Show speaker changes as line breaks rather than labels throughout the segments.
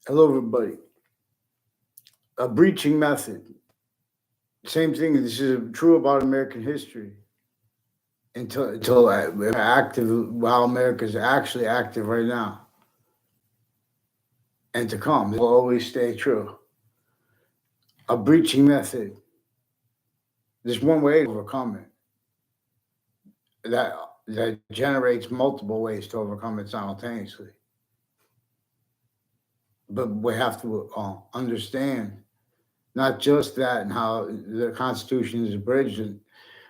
Hello, everybody. A breaching method. Same thing. This is true about American history until active, while America's actually active right now and to come. It will always stay true. A breaching method. There's one way to overcome it that generates multiple ways to overcome it simultaneously. But we have to understand not just that and how the Constitution is abridged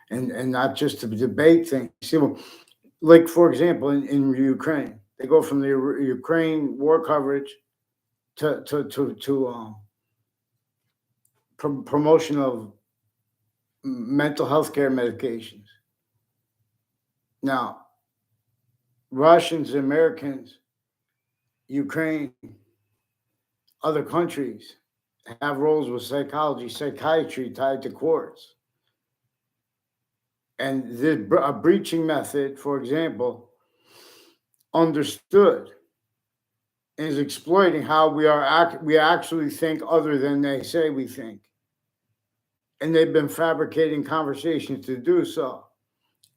and not just to debate things. See, well, like for example, in Ukraine, they go from the Ukraine war coverage to promotion of mental health care medications. Now, Russians, Americans, Ukraine, other countries have roles with psychology, psychiatry tied to courts. And a breaching method, for example, understood is exploiting how we actually think other than they say we think. And they've been fabricating conversations to do so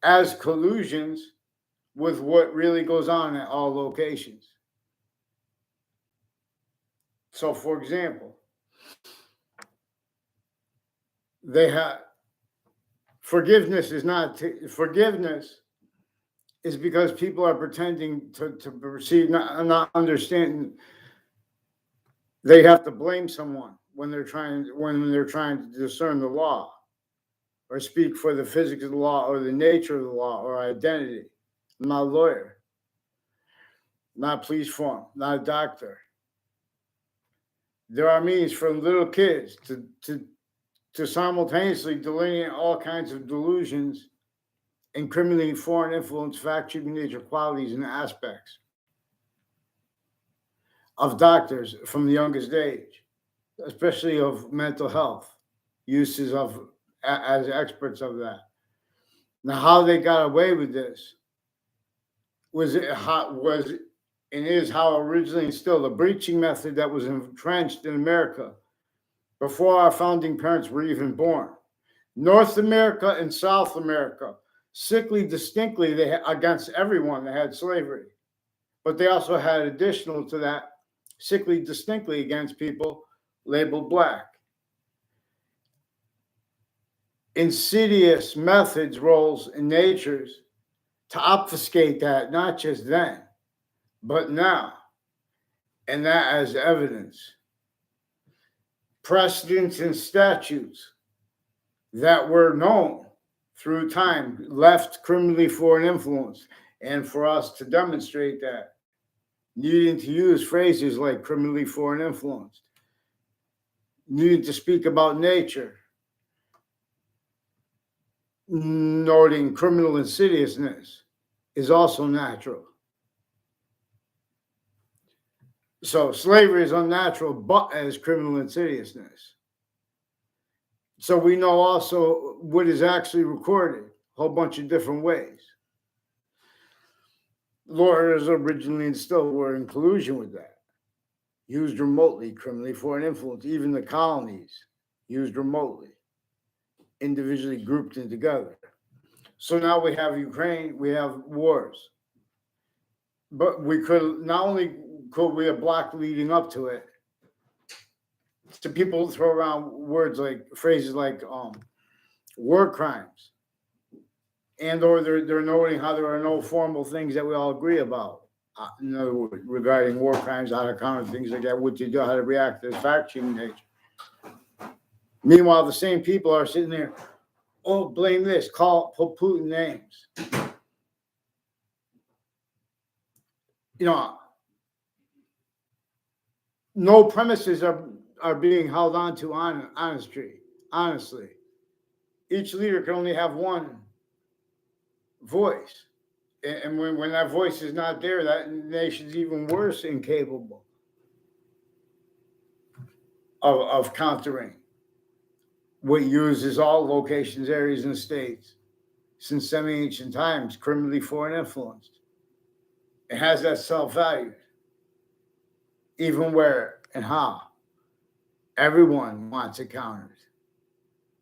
as collusions with what really goes on at all locations. So, for example, they have forgiveness is because people are pretending to perceive, not understanding. They have to blame someone when they're trying to discern the law or speak for the physics of the law or the nature of the law or identity. I'm not a lawyer, not a police form, not a doctor. There are means for little kids to simultaneously delineate all kinds of delusions, incriminating foreign influence, fact-checking nature, qualities, and aspects of doctors from the youngest age, especially of mental health, uses of as experts of that. Now, how they got away with this was and is how originally instilled a breaching method that was entrenched in America before our founding parents were even born. North America and South America, sickly distinctly against everyone that had slavery, but they also had additional to that, sickly distinctly against people labeled black. Insidious methods, roles, and natures to obfuscate that, not just then, but now, and that as evidence. Precedents and statutes that were known through time left criminally foreign influence, and for us to demonstrate that, needing to use phrases like criminally foreign influenced, needing to speak about nature, noting criminal insidiousness is also natural. So slavery is unnatural, but as criminal insidiousness. So we know also what is actually recorded, a whole bunch of different ways. Lawyers originally and still were in collusion with that. Used remotely, criminally foreign influence, even the colonies used remotely, individually grouped in together. So now we have Ukraine, we have wars. But we could not only could we have blocked leading up to it. So people throw around words like phrases like war crimes, and or they're noting how there are no formal things that we all agree about. In other words, regarding war crimes, how to counter things like that, what you do, how to react. There's fact-checking nature. Meanwhile, the same people are sitting there, oh, blame this, put Putin names. You know, no premises are being held on to honestly. Each leader can only have one voice. And when that voice is not there, that nation's even worse incapable of countering what uses all locations, areas, and states since semi-ancient times, criminally foreign influenced. It has that self-value, even where and how. Everyone wants it countered.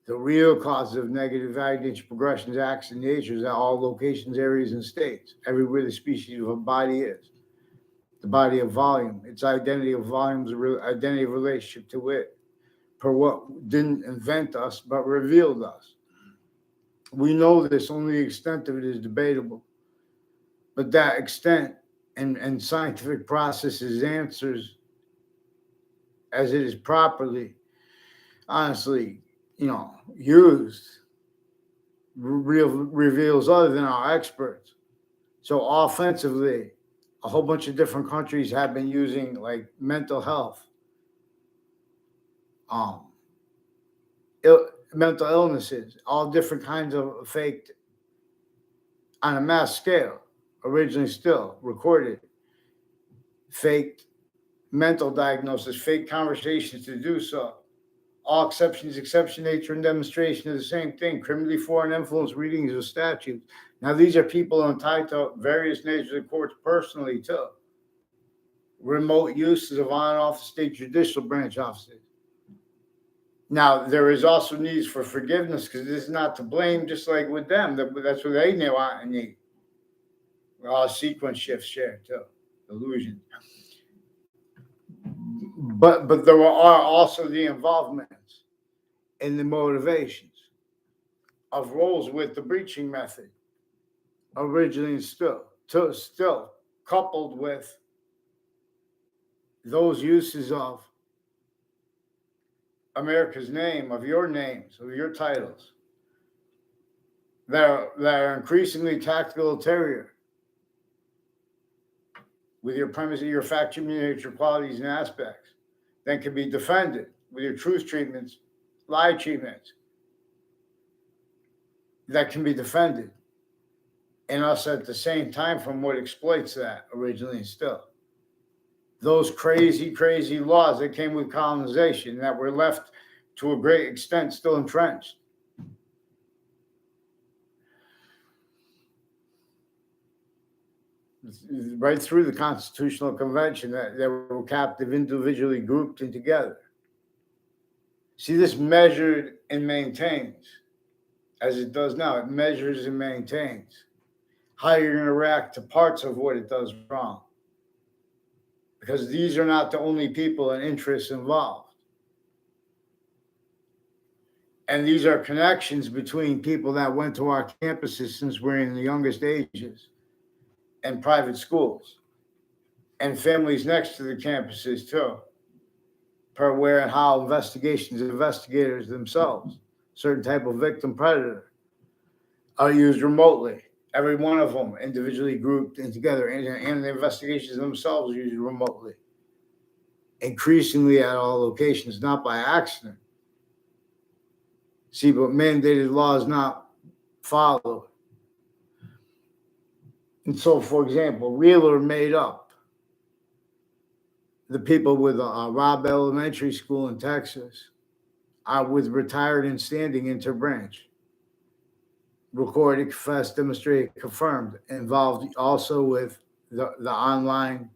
The real causes of negative value nature progressions, acts, and natures at all locations, areas, and states, everywhere the species of a body is. The body of volume, its identity of volume's identity of relationship to it, per what didn't invent us but revealed us. We know this, only the extent of it is debatable. But that extent and scientific processes answers as it is properly, honestly, used, reveals other than our experts. So offensively, a whole bunch of different countries have been using like mental health, um, mental illnesses, all different kinds of faked on a mass scale, originally still recorded, faked mental diagnosis, fake conversations to do so. All exceptions, exception, nature, and demonstration of the same thing. Criminally foreign influence readings of statutes. Now, these are people entitled to various natures of courts personally, too. Remote uses of on and off the state judicial branch offices. Now, there is also needs for forgiveness because this is not to blame, just like with them. That's what they want and need. All sequence shifts share, too. Illusion. But there are also the involvements and the motivations of roles with the breaching method, originally and still coupled with those uses of America's name, of your names, of your titles, that are increasingly tactical ulterior with your premise, your fact, your qualities and aspects, that can be defended with your truth treatments, lie treatments, that can be defended, and us at the same time from what exploits that originally and still. Those crazy, crazy laws that came with colonization that were left to a great extent still entrenched. Right through the Constitutional Convention that were captive, individually grouped and together. See, this measured and maintains, as it does now, it measures and maintains how you're going to react to parts of what it does wrong. Because these are not the only people and interests involved. And these are connections between people that went to our campuses since we're in the youngest ages, and private schools, and families next to the campuses too, per where and how investigators themselves, certain type of victim predator, are used remotely. Every one of them individually grouped and together, and the investigations themselves used remotely. Increasingly at all locations, not by accident. See, but mandated law is not followed. And so, for example, Wheeler made up the people with Robb Elementary School in Texas with retired and standing interbranch. Recorded, confessed, demonstrated, confirmed, involved also with the online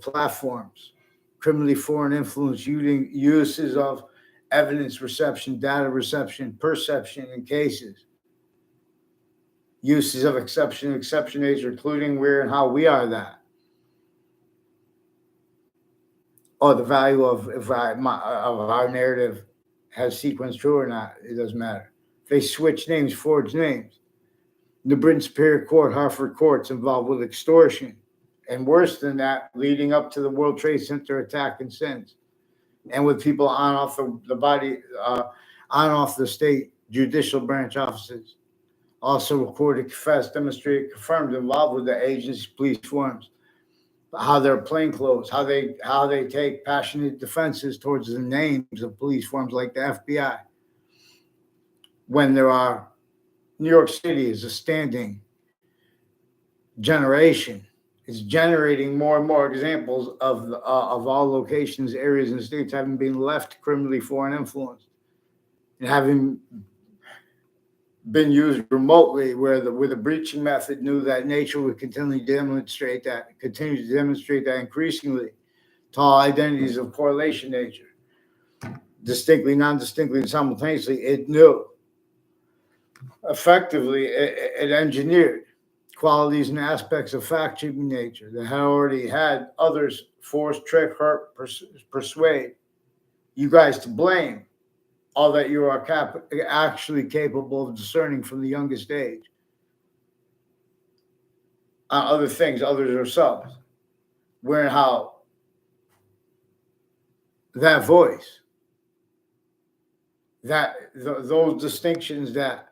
platforms, criminally foreign influence uses of evidence reception, data reception, perception in cases, uses of exception nature, including where and how we are that. Or the value of our narrative has sequence true or not, it doesn't matter. They switch names, forge names. The Britain Superior Court, Hartford courts involved with extortion, and worse than that, leading up to the World Trade Center attack and since, and with people on off the body, on off the state judicial branch offices, also recorded, confessed, demonstrated, confirmed, involved with the agency police forms, how they're plainclothes, how they take passionate defenses towards the names of police forms like the FBI. When there are New York City is a standing generation. It's generating more and more examples of all locations, areas, and states having been left criminally foreign influence and having been used remotely, where the breaching method knew that nature would continue to demonstrate that increasingly to all identities of correlation nature, distinctly, non-distinctly, and simultaneously. It knew. Effectively, it engineered qualities and aspects of fact-keeping nature that had already had others force, trick, hurt, persuade you guys to blame all that you are actually capable of discerning from the youngest age on other things, others yourselves. Where and how that voice, those distinctions that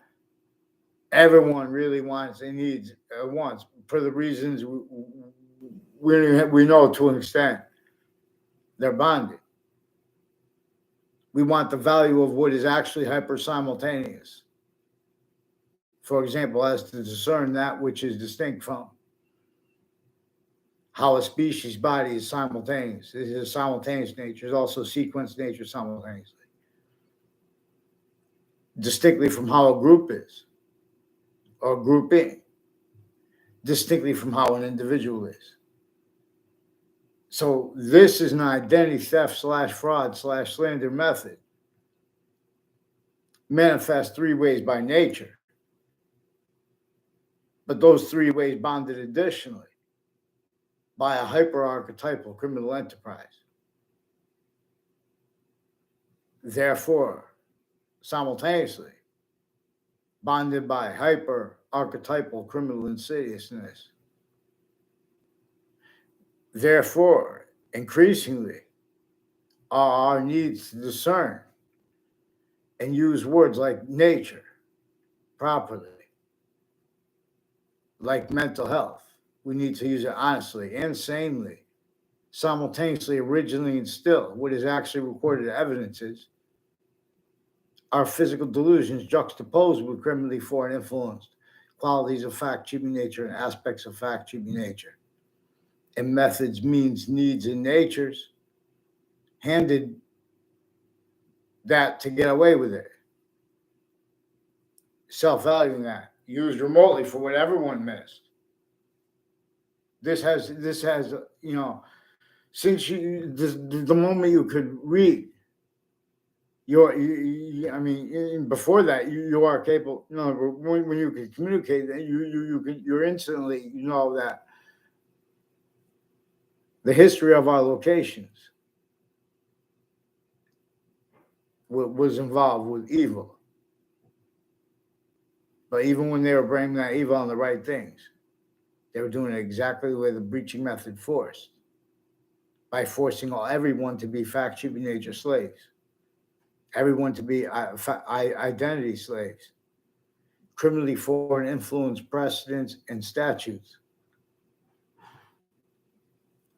everyone really wants and needs wants for the reasons we know to an extent they're bonded. We want the value of what is actually hyper simultaneous. For example, as to discern that which is distinct from how a species body is simultaneous. It is a simultaneous nature. It's also sequence nature simultaneously. Distinctly from how a group is or grouping. Distinctly from how an individual is. So this is an identity theft / fraud / slander method. Manifest three ways by nature. But those three ways bonded additionally by a hyper-archetypal criminal enterprise. Therefore, simultaneously, bonded by hyper-archetypal criminal insidiousness. Therefore, increasingly, our needs to discern and use words like nature properly, like mental health. We need to use it honestly and sanely, simultaneously, originally, and still. What is actually recorded evidence is our physical delusions juxtaposed with criminally foreign influenced qualities of fact-keeping nature and aspects of fact-keeping nature, and methods, means, needs, and natures handed that to get away with it. Self-valuing that, used remotely for what everyone missed. This has, since the moment you could read, before that, you are capable. When you can communicate, then you're instantly, that the history of our locations was involved with evil. But even when they were blaming that evil on the right things, they were doing it exactly the way the breaching method forced, by forcing everyone to be fact-keeping nature slaves, everyone to be identity slaves, criminally foreign influence precedents and statutes,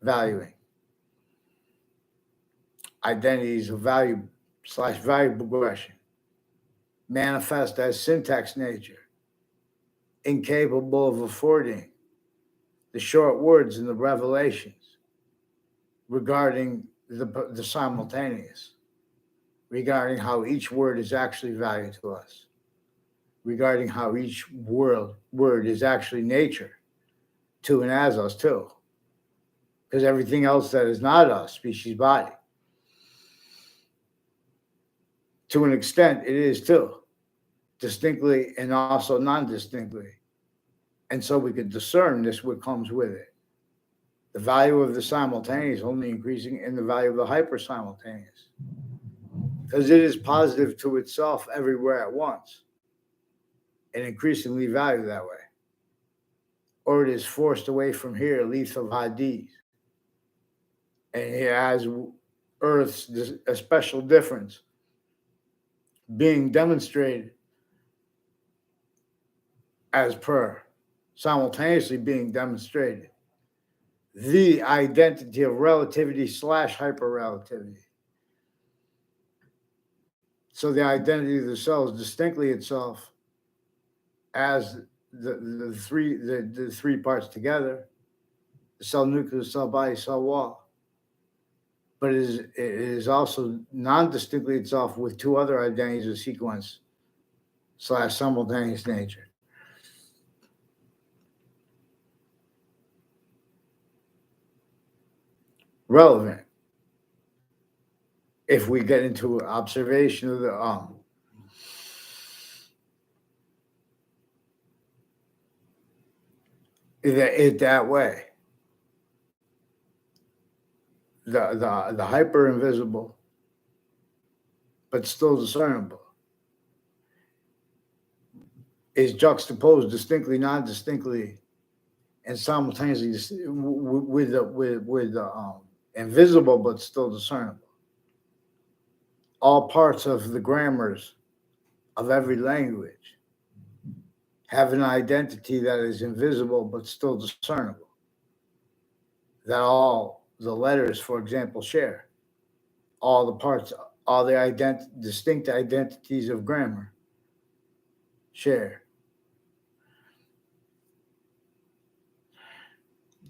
valuing identities of value / value progression, manifest as syntax nature, incapable of affording the short words and the revelations regarding the simultaneous, regarding how each word is actually valued to us, regarding how each word is actually nature to and as us too. Because everything else that is not us, species, body, to an extent, it is too, distinctly and also non-distinctly. And so we could discern this, what comes with it. The value of the simultaneous only increasing, and the value of the hyper simultaneous, because it is positive to itself everywhere at once and increasingly valued that way. Or it is forced away from here, lethal IDs. And it has Earth's a special difference being demonstrated as per, simultaneously being demonstrated, the identity of relativity / hyperrelativity. So the identity of the cell is distinctly itself as the three parts together: the cell nucleus, cell body, cell wall. But it is also non-distinctly itself with two other identities of sequence / simultaneous nature. Relevant if we get into observation of that way, the hyper invisible, but still discernible, is juxtaposed distinctly, non-distinctly, and simultaneously with the invisible but still discernible. All parts of the grammars of every language have an identity that is invisible but still discernible, that all the letters, for example, share. All the parts, all the distinct identities of grammar share.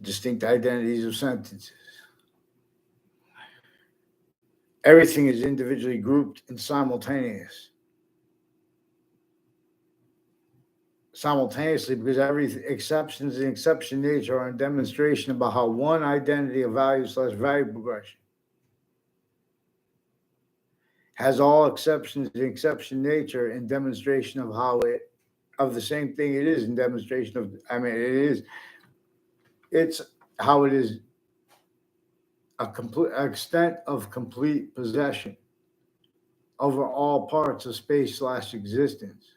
Distinct identities of sentences. Everything is individually grouped and simultaneously, because every exceptions and exception nature are a demonstration about how one identity of value/value progression has all exceptions and exception nature in demonstration of how it, of the same thing it is in demonstration of, it's how it is a complete extent of complete possession over all parts of space/existence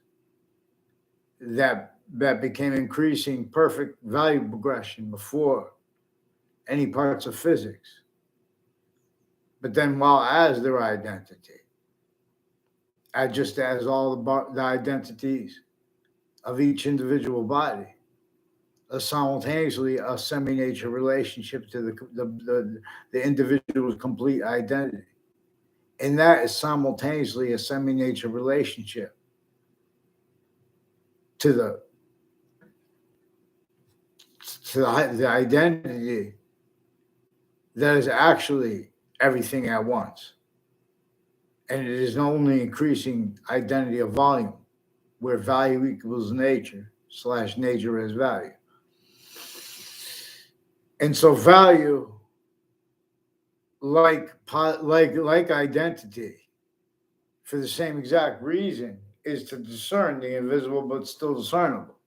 that became increasing perfect value progression before any parts of physics. But then, while as their identity, just as all the identities of each individual body, simultaneously a semi-nature relationship to the individual's complete identity. And that is simultaneously a semi-nature relationship to the identity that is actually everything at once. And it is only increasing identity of volume, where value equals nature/nature as value. And so value, like identity, for the same exact reason, is to discern the invisible but still discernible.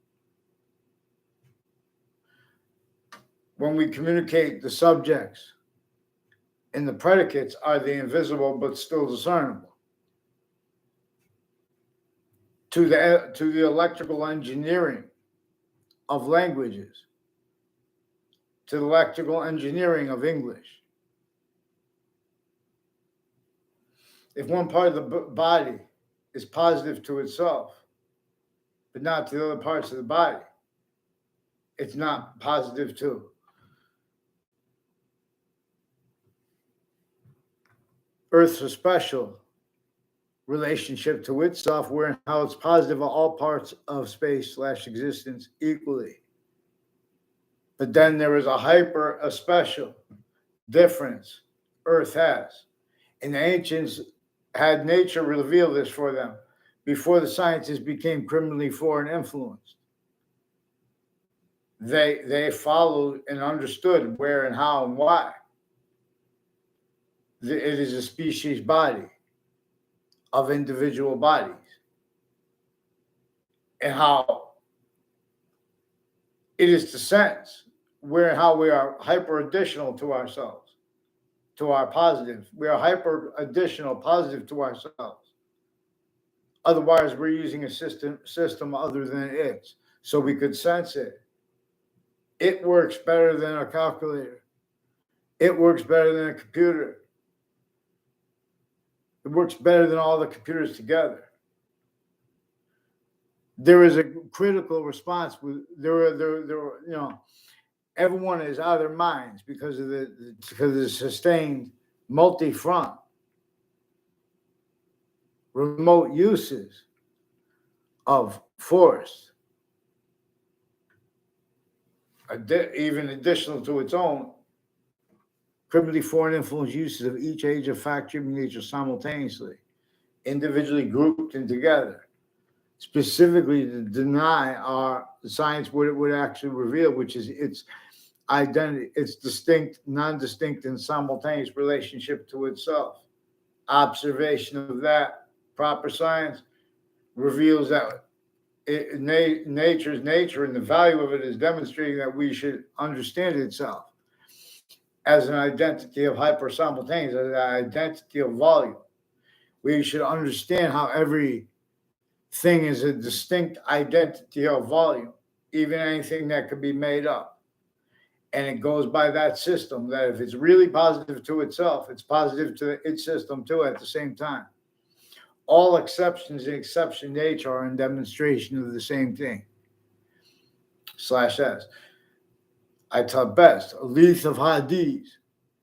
When we communicate, the subjects and the predicates are the invisible but still discernible. To the electrical engineering of languages, to the electrical engineering of English. If one part of the body is positive to itself, but not to the other parts of the body, it's not positive to Earth's special relationship to itself, where how it's positive of all parts of space/existence equally. But then there is a special difference Earth has. And the ancients had nature reveal this for them before the scientists became criminally foreign influenced. They followed and understood where and how and why. It is a species body of individual bodies, and how it is to sense where and how we are hyper additional to ourselves, to our positive. We are hyper additional positive to ourselves. Otherwise, we're using a system other than its, so we could sense it. It works better than a calculator. It works better than a computer. It works better than all the computers together. There is a critical response. Everyone is out of their minds because of the sustained multi-front remote uses of force, even additional to its own criminally foreign influence uses of each age of fact, human nature simultaneously, individually grouped and together, specifically to deny the science what it would actually reveal, which is its identity, its distinct, non-distinct, and simultaneous relationship to itself. observation of that proper science reveals that nature's nature and the value of it is demonstrating that we should understand itself as an identity of hyper-simultaneous, as an identity of volume. We should understand how every thing is a distinct identity of volume, even anything that could be made up. And it goes by that system that if it's really positive to itself, it's positive to its system too at the same time. All exceptions in exception nature are in demonstration of the same thing. /S. I taught best, a leaf of Hadith.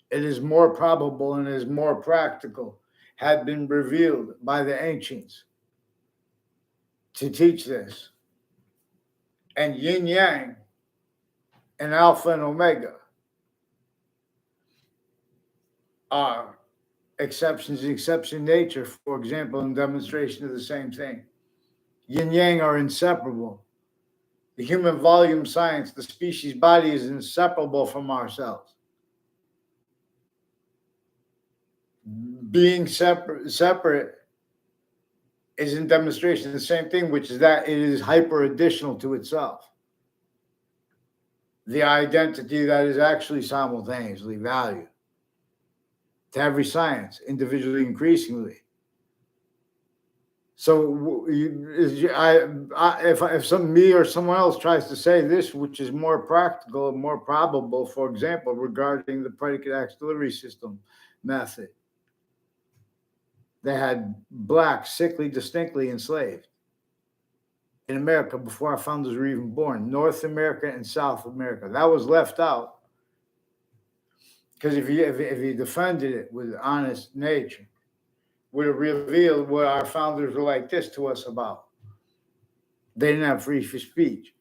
It is more probable and is more practical, had been revealed by the ancients to teach this. And yin yang and alpha and omega are exceptions in exception nature, for example, in demonstration of the same thing. Yin yang are inseparable. The human volume science, the species body is inseparable from ourselves. Being separate is in demonstration of the same thing, which is that it is hyper additional to itself. The identity that is actually simultaneously valued to every science, individually, increasingly. So, if me or someone else tries to say this, which is more practical and more probable, for example, regarding the predicate acts delivery system method, they had blacks sickly, distinctly enslaved in America before our founders were even born, North America and South America. That was left out because if you defended it with honest nature, would have revealed what our founders were like this to us about. They didn't have free speech.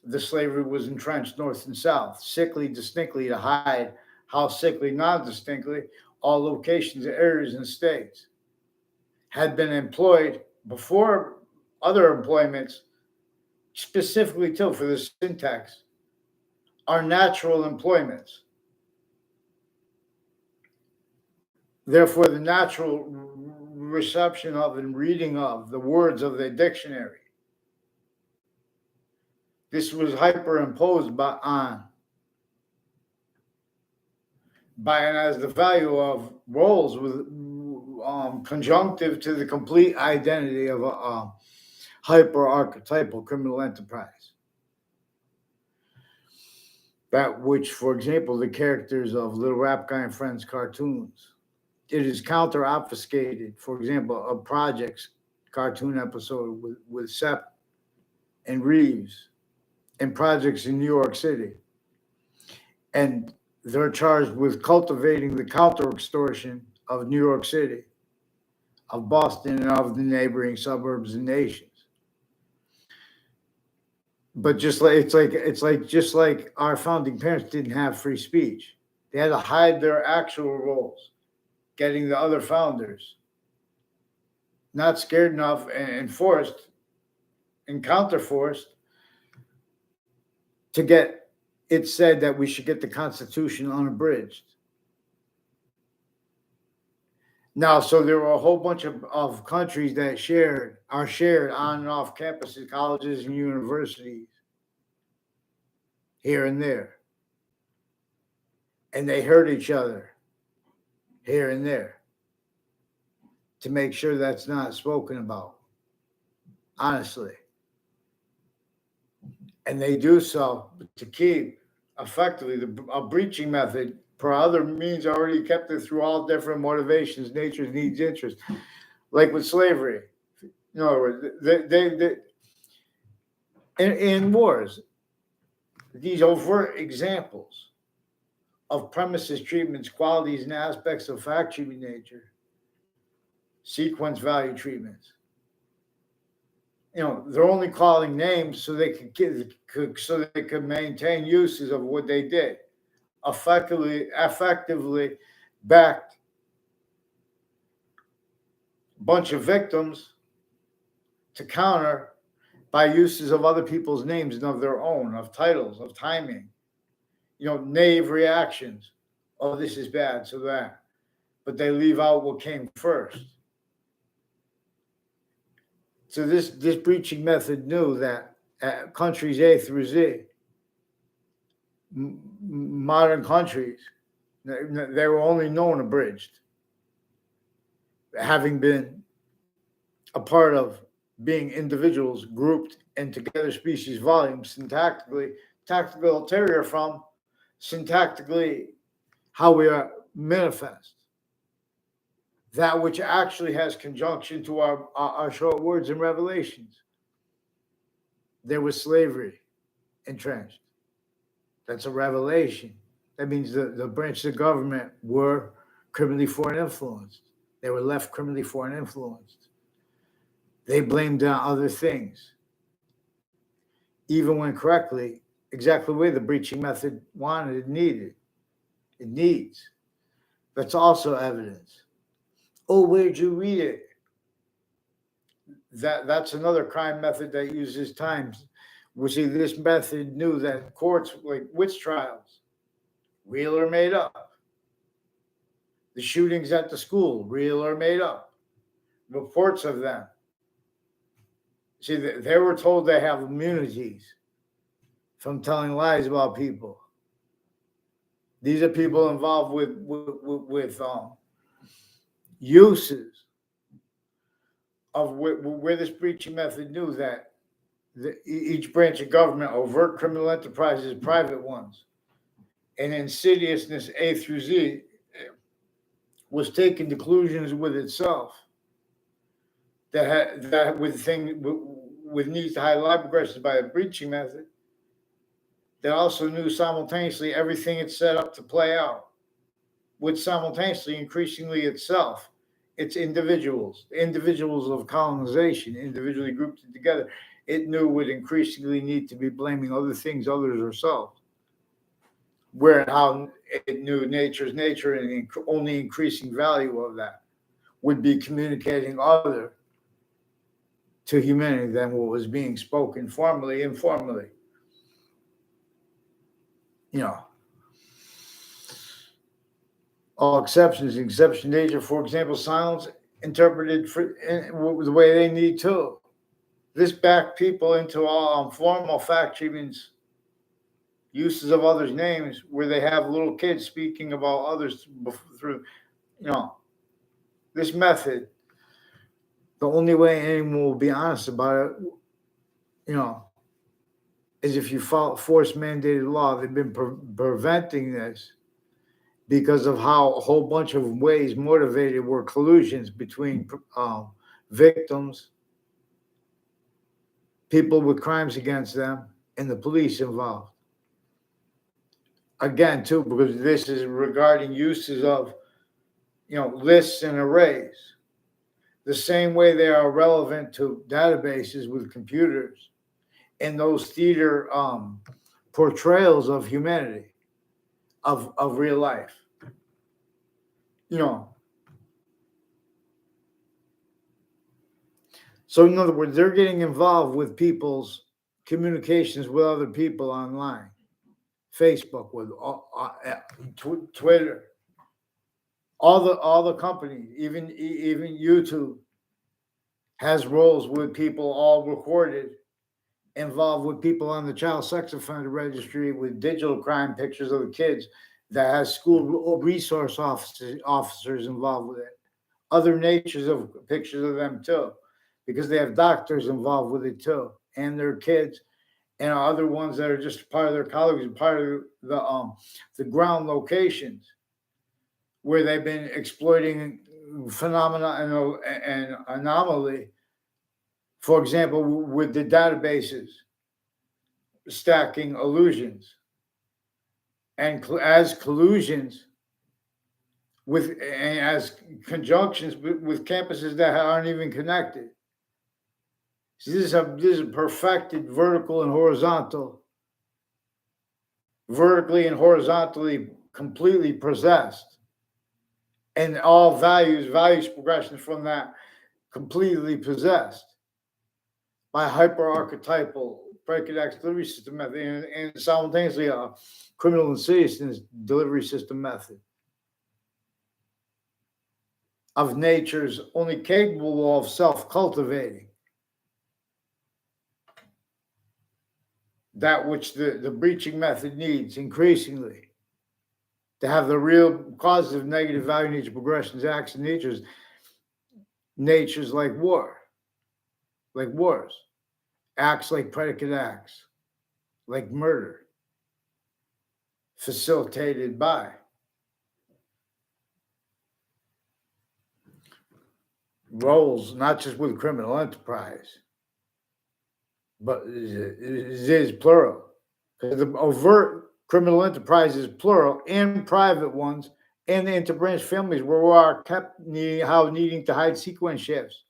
The slavery was entrenched north and south, sickly, distinctly to hide how sickly, non-distinctly, all locations, areas, and states had been employed before other employments, specifically too for the syntax, are natural employments. Therefore, the natural reception of and reading of the words of the dictionary. This was hyperimposed by and as the value of roles with conjunctive to the complete identity of a hyper-archetypal criminal enterprise. That which, for example, the characters of Little Rap Guy and Friends cartoons. It is counter-obfuscated, for example, a Projects cartoon episode with Sepp and Reeves and Projects in New York City. And they're charged with cultivating the counter-extortion of New York City, of Boston, and of the neighboring suburbs and nations. But just like our founding parents didn't have free speech. They had to hide their actual roles, getting the other founders not scared enough and forced and counter-forced to get it said that we should get the Constitution unabridged. Now, so there were a whole bunch of countries that are shared on and off campuses, colleges, and universities here and there. And they hurt each other here and there to make sure that's not spoken about, honestly. And they do so to keep effectively a breaching method per other means already kept it through all different motivations, natures, needs, interests. Like with slavery. In other words, in wars, these overt examples of premises, treatments, qualities, and aspects of fact treatment nature, sequence value treatments. They're only calling names so they could maintain uses of what they did. Effectively backed a bunch of victims to counter by uses of other people's names and of their own, of titles, of timing. Naive reactions. Oh, this is bad, so that. but they leave out what came first. So this breaching method knew that countries A through Z, modern countries, they were only known abridged, having been a part of being individuals grouped in together species volumes syntactically, tactical ulterior from syntactically how we are manifest. That which actually has conjunction to our short words and revelations. There was slavery entrenched. That's a revelation. That means the branches of government were criminally foreign influenced. They were left criminally foreign influenced. They blamed on other things, even when correctly, exactly the way the breaching method wanted it needed. It needs. That's also evidence. Oh, where'd you read it? That's another crime method that uses times. We see this method knew that courts, like witch trials, real or made up. The shootings at the school, real or made up. Reports of them. See, they were told they have immunities from telling lies about people. These are people involved with uses of where this breaching method knew that each branch of government, overt criminal enterprises, private ones, and insidiousness A through Z was taking conclusions with itself that with needs to hide live progressions by a breaching method. That also knew simultaneously everything it set up to play out, with simultaneously increasingly itself, its individuals of colonization, individually grouped together. It knew would increasingly need to be blaming other things, others, or self. Where and how it knew nature's nature and the only increasing value of that would be communicating other to humanity than what was being spoken formally, informally. You know, all exceptions, exception nature, for example, silence interpreted the way they need to. This backed people into all formal fact treatments, uses of others' names, where they have little kids speaking about others through, this method. The only way anyone will be honest about it, is if you follow force mandated law. They've been preventing this because of how a whole bunch of ways motivated were collusions between victims, people with crimes against them, and the police involved. Again, too, because this is regarding uses of, lists and arrays. The same way they are relevant to databases with computers and those theater portrayals of humanity, of real life. So in other words, they're getting involved with people's communications with other people online, Facebook, with Twitter, all the companies, even YouTube has roles with people all recorded, involved with people on the child sex offender registry with digital crime pictures of the kids, that has school resource officers involved with it. Other natures of pictures of them too, because they have doctors involved with it too, and their kids, and other ones that are just part of their colleagues and part of the ground locations where they've been exploiting phenomena and anomaly. For example, with the databases stacking illusions and as collusions and as conjunctions with campuses that aren't even connected. See, this is a perfected vertically and horizontally completely possessed, and all values progressions from that completely possessed by hyperarchetypal Predicate delivery system method and simultaneously a criminal insidiousness delivery system method. of nature's only capable of self-cultivating that which the breaching method needs increasingly to have the real causes of negative value nature progressions, acts, and natures like wars, acts like predicate acts, like murder, facilitated by roles, not just with criminal enterprise, but it is plural. Because the overt criminal enterprise is plural, and private ones, and the interbranch families where we are kept needing to hide sequence shifts,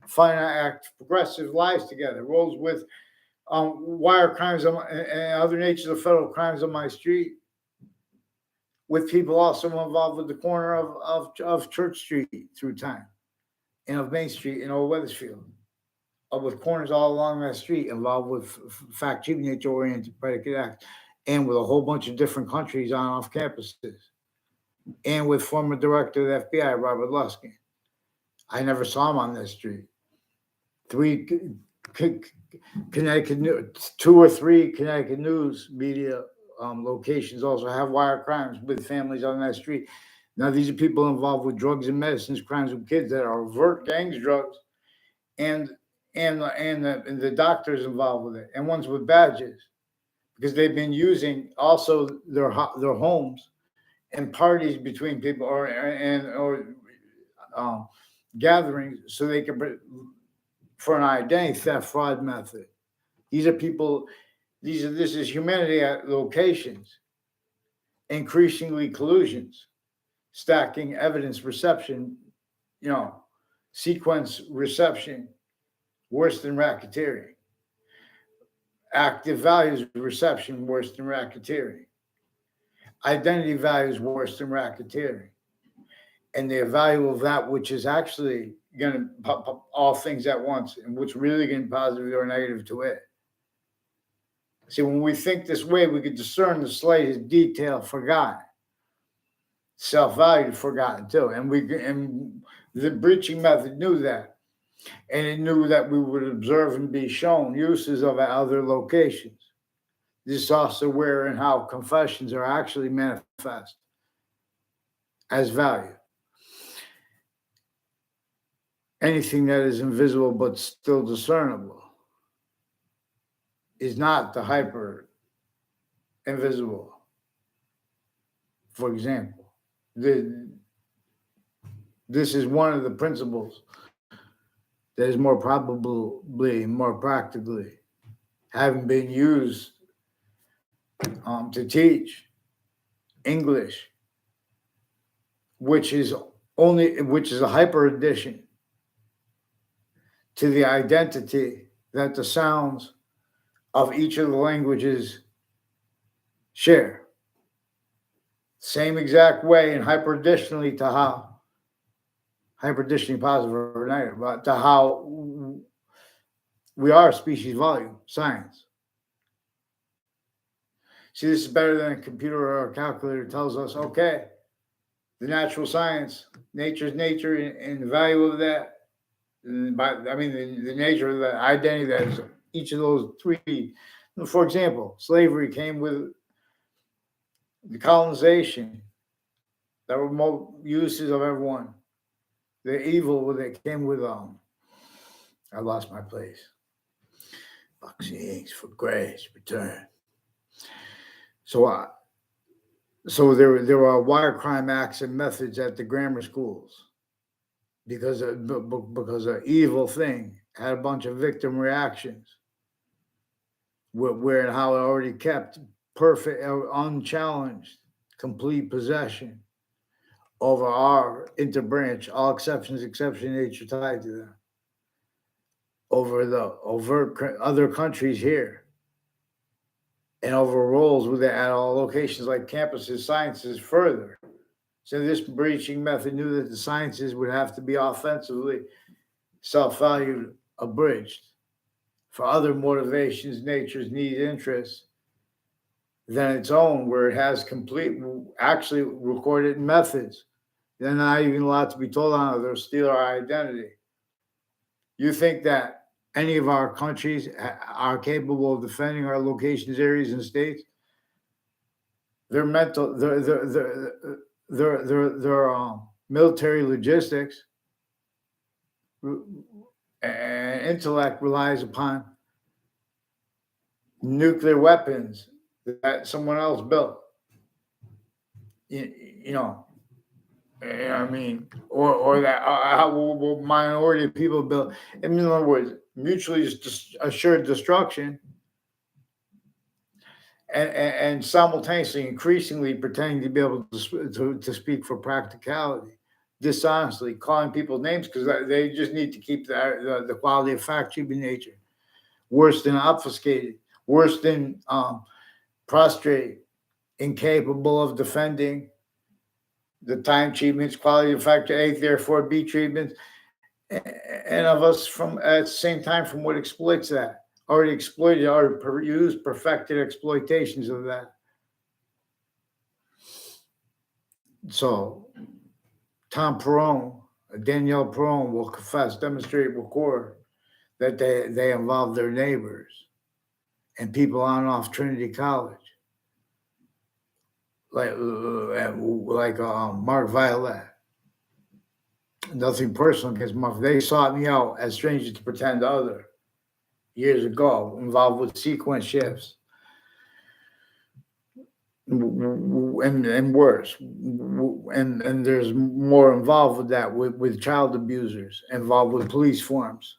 finite act progressive lives together, roles with wire crimes and other natures of federal crimes on my street, with people also involved with the corner of Church Street through time, and of Main Street in Old Weathersfield, with corners all along that street involved with fact-cheating nature-oriented predicate acts, and with a whole bunch of different countries on off campuses, and with former director of the FBI, Robert Luskin. I never saw him on that street. 2 or 3 Connecticut news media locations also have wire crimes with families on that street. Now, these are people involved with drugs and medicines, crimes with kids that are overt gangs drugs, and the doctors involved with it, and ones with badges, because they've been using also their homes and parties between people or gatherings so they can for an identity theft fraud method. These are people. This is humanity at locations, increasingly collusions, stacking evidence reception, sequence reception, worse than racketeering. Active values reception, worse than racketeering. Identity values, worse than racketeering. And the value of that which is actually going to pop all things at once, and what's really going to be positive or negative to it. See, when we think this way, we can discern the slightest detail forgotten, self-value forgotten too. And the breaching method knew that. And it knew that we would observe and be shown uses of other locations. This is also where and how confessions are actually manifest as value. Anything that is invisible but still discernible is not the hyper invisible. For example, this is one of the principles that is more probably, more practically, having been used to teach English, which is a hyper addition to the identity that the sounds of each of the languages share. Same exact way, and hyper-additionally to how, hyper-additionally positive or negative, but to how we are species volume, science. See, this is better than a computer or a calculator tells us, okay, the natural science, nature's nature, and the value of that. The nature of the identity that is each of those 3. For example, slavery came with the colonization. There were more uses of everyone. The evil that came with I lost my place. Boxing eggs for grace return. So there are wire crime acts and methods at the grammar schools because an evil thing had a bunch of victim reactions where and how it already kept perfect, unchallenged, complete possession over our interbranch, all exception nature tied to them, over the overt other countries here, and over roles at all locations like campuses, sciences further. So this breaching method knew that the sciences would have to be offensively self-valued, abridged for other motivations, nature's needs, interests than its own, where it has complete, actually recorded methods They're not even allowed to be told on it. They'll steal our identity. You think that any of our countries are capable of defending our locations, areas, and states? Their mental, their military logistics and intellect relies upon nuclear weapons that someone else built. You know, I mean, or that how minority of people built. In other words, mutually assured destruction, and simultaneously, increasingly pretending to be able to speak for practicality, dishonestly calling people names because they just need to keep the quality of fact, human nature. Worse than obfuscated, worse than prostrate, incapable of defending the time treatments, quality of factor A, therefore B treatments, and of us from at the same time from what exploits that, already exploited, already used, perfected exploitations of that. So Tom Perone, Danielle Perone will confess, demonstrate, record that they involved their neighbors and people on and off Trinity College, like Mark Violet. Nothing personal against Mark. They sought me out as strangers to pretend other years ago, involved with sequence shifts. And worse, and there's more involved with that, with child abusers, involved with police forms,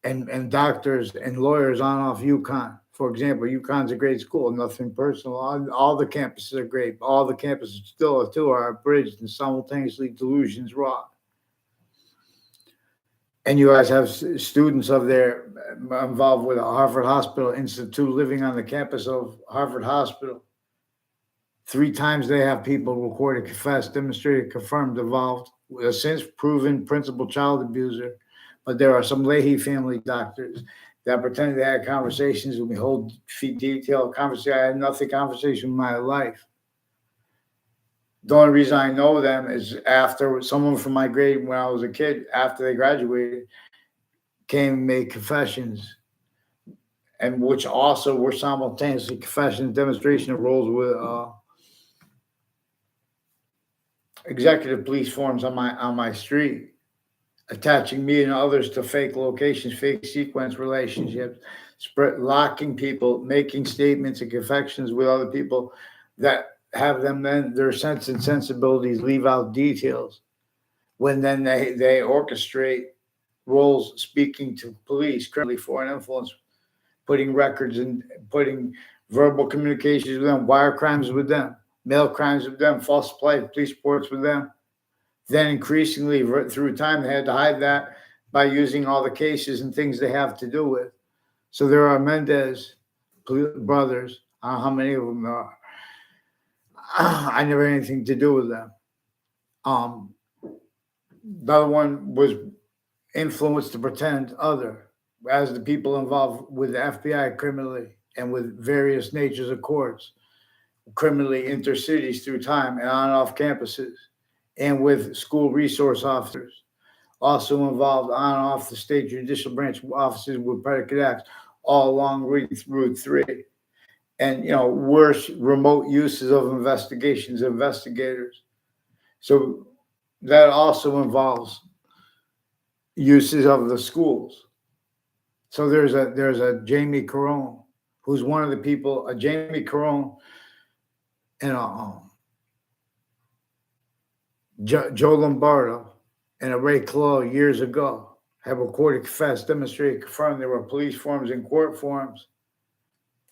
and doctors and lawyers on off UConn. For example, UConn's a great school, nothing personal. All the campuses are great. All the campuses still too are abridged and simultaneously delusions wrought. And you guys have students of there involved with a Harvard Hospital Institute living on the campus of Harvard Hospital. 3 times they have people recorded, confessed, demonstrated, confirmed, involved with a since proven principal child abuser. But there are some Leahy family doctors that pretend they had conversations with me, whole detailed conversation. I had nothing conversation in my life. The only reason I know them is after someone from my grade when I was a kid, after they graduated, came and made confessions, and which also were simultaneously confession demonstration of roles with executive police forms on my street, attaching me and others to fake locations, fake sequence relationships, locking people, making statements and confessions with other people that have them then their sense and sensibilities leave out details when then they orchestrate roles speaking to police, criminally foreign influence, putting records and putting verbal communications with them, wire crimes with them, mail crimes with them, false police reports with them. Then increasingly through time, they had to hide that by using all the cases and things they have to do with. So there are Mendez brothers. I don't know how many of them there are. I never had anything to do with them. The other one was influenced to pretend other, as the people involved with the FBI criminally and with various natures of courts, criminally intercities through time and on and off campuses, and with school resource officers, also involved on and off the state judicial branch offices with predicate acts, all along Route 3. And, worse, remote uses of investigators. So that also involves uses of the schools. So there's a Jamie Carone, who's one of the people, a Jamie Carone and Joe Lombardo and a Ray Clough years ago have recorded, confessed, demonstrated, confirmed there were police forms and court forms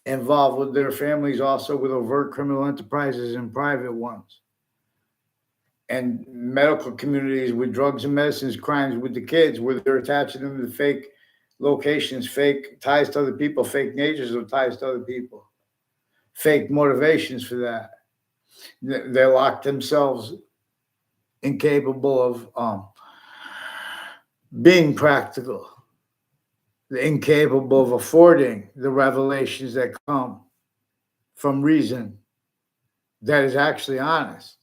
involved with their families, also with overt criminal enterprises and private ones. And medical communities with drugs and medicines, crimes with the kids, where they're attaching them to fake locations, fake ties to other people, fake natures of ties to other people, fake motivations for that. They lock themselves incapable of being practical, incapable of affording the revelations that come from reason that is actually honest.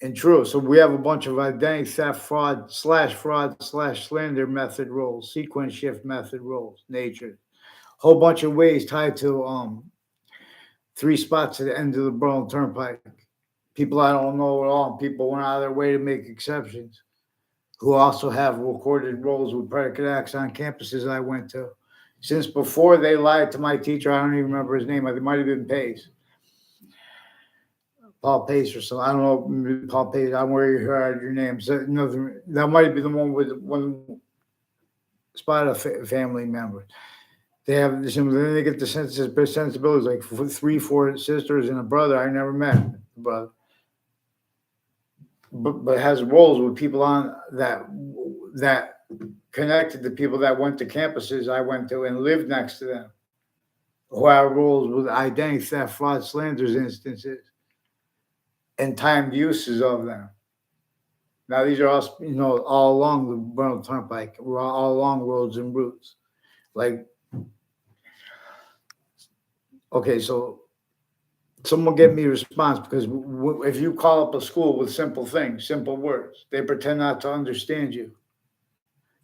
and true. So we have a bunch of identity theft, fraud/slander method roles, sequence shift method roles, nature, whole bunch of ways tied to 3 spots at the end of the Berlin Turnpike. People I don't know at all. People went out of their way to make exceptions. Who also have recorded roles with predicate acts on campuses I went to. Since before they lied to my teacher, I don't even remember his name. It might have been Pace. Paul Pace or something. I don't know. Maybe Paul Pace. I'm where you heard your name. So another, that might be the one with one spot of family members. They have this, and then they get the sensibilities like 3, 4 sisters and a brother I never met. Brother. But has roles with people on that connected to people that went to campuses I went to and lived next to them, who have roles with identity theft, fraud, slanders instances, and timed uses of them. Now these are all all along the Berlin Turnpike, all along roads and routes. Like, okay, so someone get me a response, because if you call up a school with simple things, simple words, they pretend not to understand you.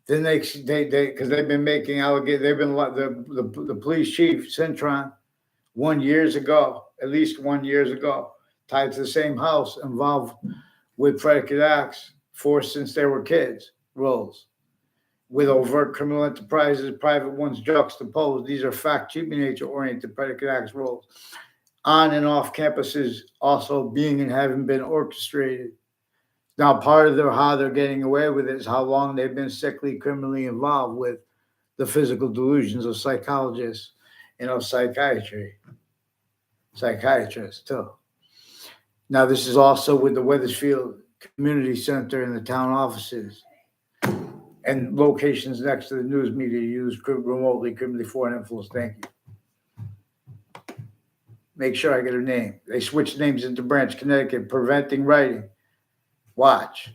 Then they because they've been making allegations. They've been the police chief Cintron 1 years ago, at least 1 years ago, tied to the same house, involved with predicate acts for since they were kids roles with overt criminal enterprises, private ones juxtaposed. These are fact cheap nature oriented predicate acts roles on and off campuses, also being and having been orchestrated. Now, part of how they're getting away with it is how long they've been sickly criminally involved with the physical delusions of psychologists and of psychiatrists too. Now, this is also with the Wethersfield Community Center and the town offices and locations next to the news media used remotely criminally foreign influence. Thank you. Make sure I get her name. They switched names into Branch, Connecticut, preventing writing. Watch.